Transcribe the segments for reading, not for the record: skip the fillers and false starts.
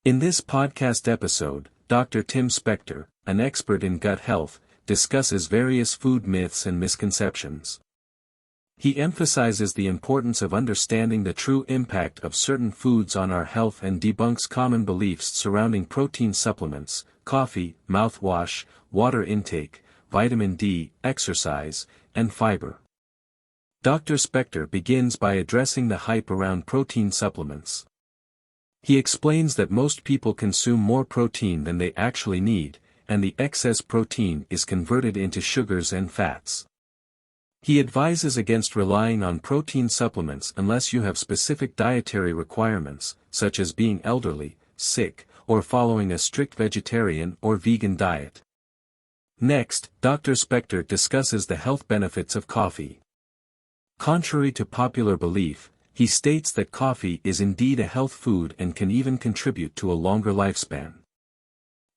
In this podcast episode, Dr. Tim Spector, an expert in gut health, discusses various food myths and misconceptions. He emphasizes the importance of understanding the true impact of certain foods on our health and debunks common beliefs surrounding protein supplements, coffee, mouthwash, water intake, vitamin D, exercise, and fiber. Dr. Spector begins by addressing the hype around protein supplements. He explains that most people consume more protein than they actually need, and the excess protein is converted into sugars and fats. He advises against relying on protein supplements unless you have specific dietary requirements, such as being elderly, sick, or following a strict vegetarian or vegan diet. Next, Dr. Spector discusses the health benefits of coffee. Contrary to popular belief, he states that coffee is indeed a health food and can even contribute to a longer lifespan.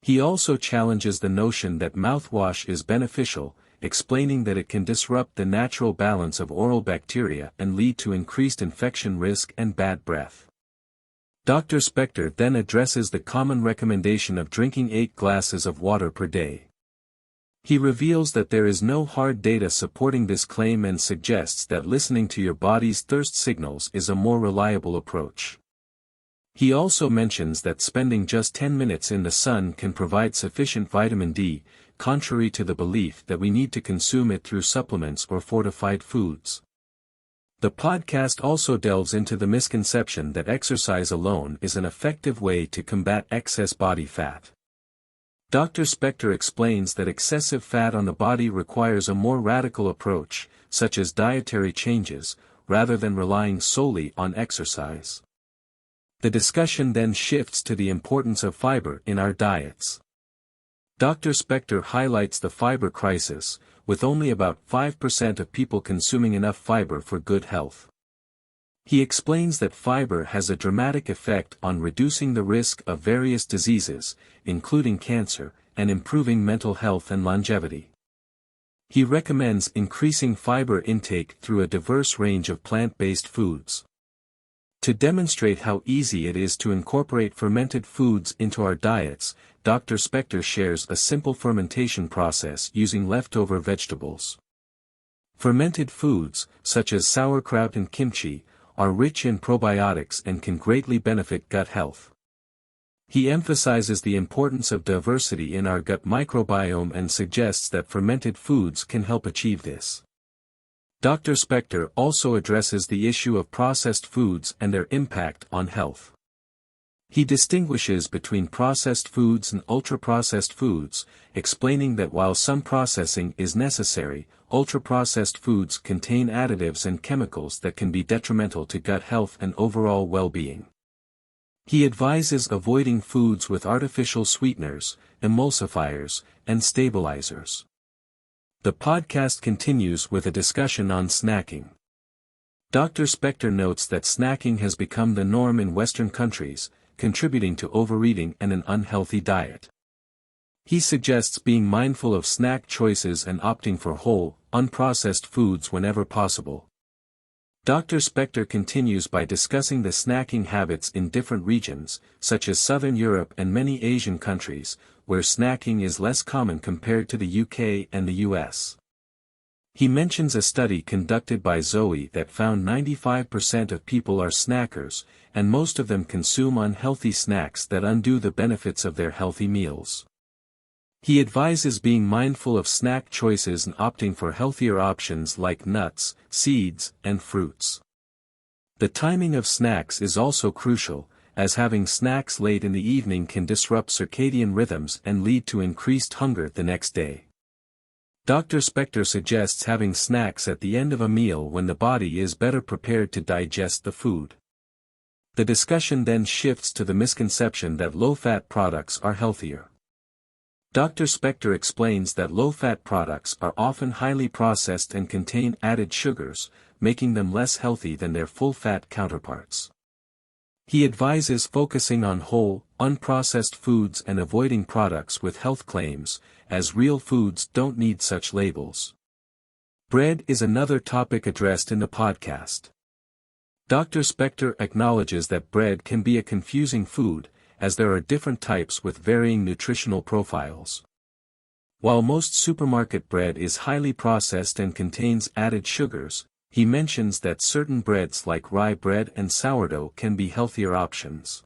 He also challenges the notion that mouthwash is beneficial, explaining that it can disrupt the natural balance of oral bacteria and lead to increased infection risk and bad breath. Dr. Spector then addresses the common recommendation of drinking 8 glasses of water per day. He reveals that there is no hard data supporting this claim and suggests that listening to your body's thirst signals is a more reliable approach. He also mentions that spending just 10 minutes in the sun can provide sufficient vitamin D, contrary to the belief that we need to consume it through supplements or fortified foods. The podcast also delves into the misconception that exercise alone is an effective way to combat excess body fat. Dr. Spector explains that excessive fat on the body requires a more radical approach, such as dietary changes, rather than relying solely on exercise. The discussion then shifts to the importance of fiber in our diets. Dr. Spector highlights the fiber crisis, with only about 5% of people consuming enough fiber for good health. He explains that fiber has a dramatic effect on reducing the risk of various diseases, including cancer, and improving mental health and longevity. He recommends increasing fiber intake through a diverse range of plant-based foods. To demonstrate how easy it is to incorporate fermented foods into our diets, Dr. Spector shares a simple fermentation process using leftover vegetables. Fermented foods, such as sauerkraut and kimchi, are rich in probiotics and can greatly benefit gut health. He emphasizes the importance of diversity in our gut microbiome and suggests that fermented foods can help achieve this. Dr. Spector also addresses the issue of processed foods and their impact on health. He distinguishes between processed foods and ultra-processed foods, explaining that while some processing is necessary, ultra-processed foods contain additives and chemicals that can be detrimental to gut health and overall well-being. He advises avoiding foods with artificial sweeteners, emulsifiers, and stabilizers. The podcast continues with a discussion on snacking. Dr. Spector notes that snacking has become the norm in Western countries, contributing to overeating and an unhealthy diet. He suggests being mindful of snack choices and opting for whole, unprocessed foods whenever possible. Dr. Spector continues by discussing the snacking habits in different regions, such as Southern Europe and many Asian countries, where snacking is less common compared to the UK and the US. He mentions a study conducted by Zoe that found 95% of people are snackers, and most of them consume unhealthy snacks that undo the benefits of their healthy meals. He advises being mindful of snack choices and opting for healthier options like nuts, seeds, and fruits. The timing of snacks is also crucial, as having snacks late in the evening can disrupt circadian rhythms and lead to increased hunger the next day. Dr. Spector suggests having snacks at the end of a meal when the body is better prepared to digest the food. The discussion then shifts to the misconception that low-fat products are healthier. Dr. Spector explains that low-fat products are often highly processed and contain added sugars, making them less healthy than their full-fat counterparts. He advises focusing on whole, unprocessed foods and avoiding products with health claims, as real foods don't need such labels. Bread is another topic addressed in the podcast. Dr. Spector acknowledges that bread can be a confusing food, as there are different types with varying nutritional profiles. While most supermarket bread is highly processed and contains added sugars, he mentions that certain breads like rye bread and sourdough can be healthier options.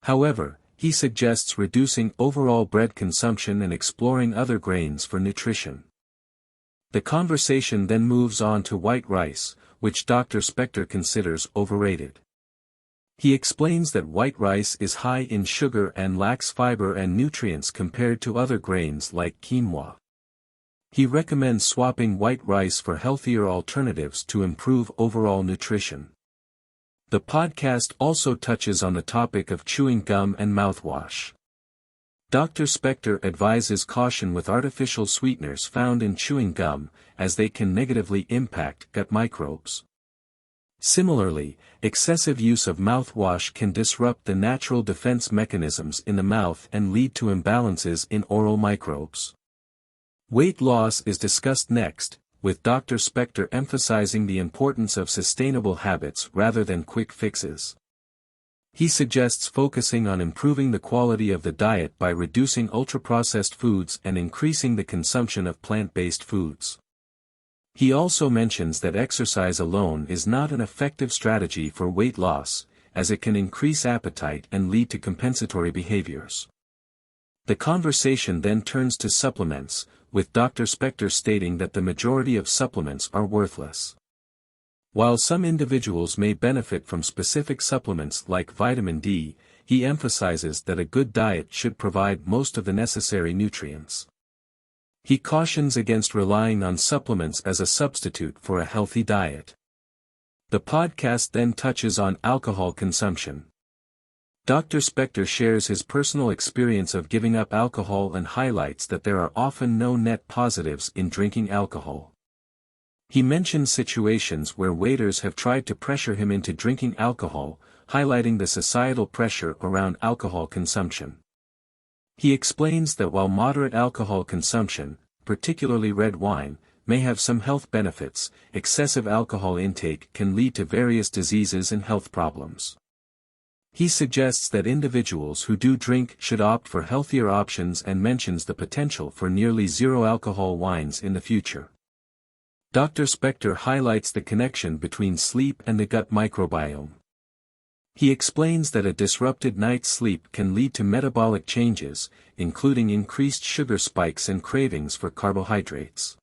However, he suggests reducing overall bread consumption and exploring other grains for nutrition. The conversation then moves on to white rice, which Dr. Spector considers overrated. He explains that white rice is high in sugar and lacks fiber and nutrients compared to other grains like quinoa. He recommends swapping white rice for healthier alternatives to improve overall nutrition. The podcast also touches on the topic of chewing gum and mouthwash. Dr. Spector advises caution with artificial sweeteners found in chewing gum, as they can negatively impact gut microbes. Similarly, excessive use of mouthwash can disrupt the natural defense mechanisms in the mouth and lead to imbalances in oral microbes. Weight loss is discussed next, with Dr. Spector emphasizing the importance of sustainable habits rather than quick fixes. He suggests focusing on improving the quality of the diet by reducing ultra-processed foods and increasing the consumption of plant-based foods. He also mentions that exercise alone is not an effective strategy for weight loss, as it can increase appetite and lead to compensatory behaviors. The conversation then turns to supplements, with Dr. Spector stating that the majority of supplements are worthless. While some individuals may benefit from specific supplements like vitamin D, he emphasizes that a good diet should provide most of the necessary nutrients. He cautions against relying on supplements as a substitute for a healthy diet. The podcast then touches on alcohol consumption. Dr. Spector shares his personal experience of giving up alcohol and highlights that there are often no net positives in drinking alcohol. He mentions situations where waiters have tried to pressure him into drinking alcohol, highlighting the societal pressure around alcohol consumption. He explains that while moderate alcohol consumption, particularly red wine, may have some health benefits, excessive alcohol intake can lead to various diseases and health problems. He suggests that individuals who do drink should opt for healthier options and mentions the potential for nearly zero alcohol wines in the future. Dr. Spector highlights the connection between sleep and the gut microbiome. He explains that a disrupted night's sleep can lead to metabolic changes, including increased sugar spikes and cravings for carbohydrates.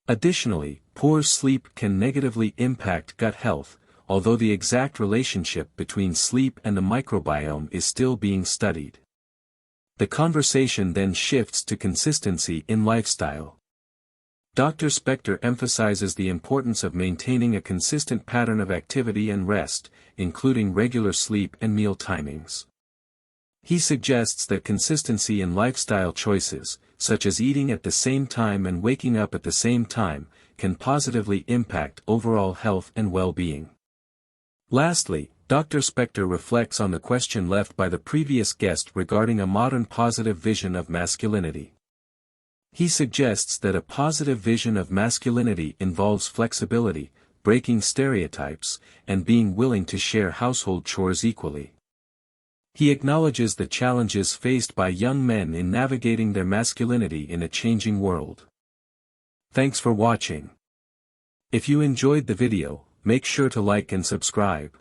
Additionally, poor sleep can negatively impact gut health, although the exact relationship between sleep and the microbiome is still being studied. The conversation then shifts to consistency in lifestyle. Dr. Spector emphasizes the importance of maintaining a consistent pattern of activity and rest, including regular sleep and meal timings. He suggests that consistency in lifestyle choices, such as eating at the same time and waking up at the same time, can positively impact overall health and well-being. Lastly, Dr. Spector reflects on the question left by the previous guest regarding a modern positive vision of masculinity. He suggests that a positive vision of masculinity involves flexibility, breaking stereotypes, and being willing to share household chores equally. He acknowledges the challenges faced by young men in navigating their masculinity in a changing world. Thanks for watching. If you enjoyed the video, make sure to like and subscribe.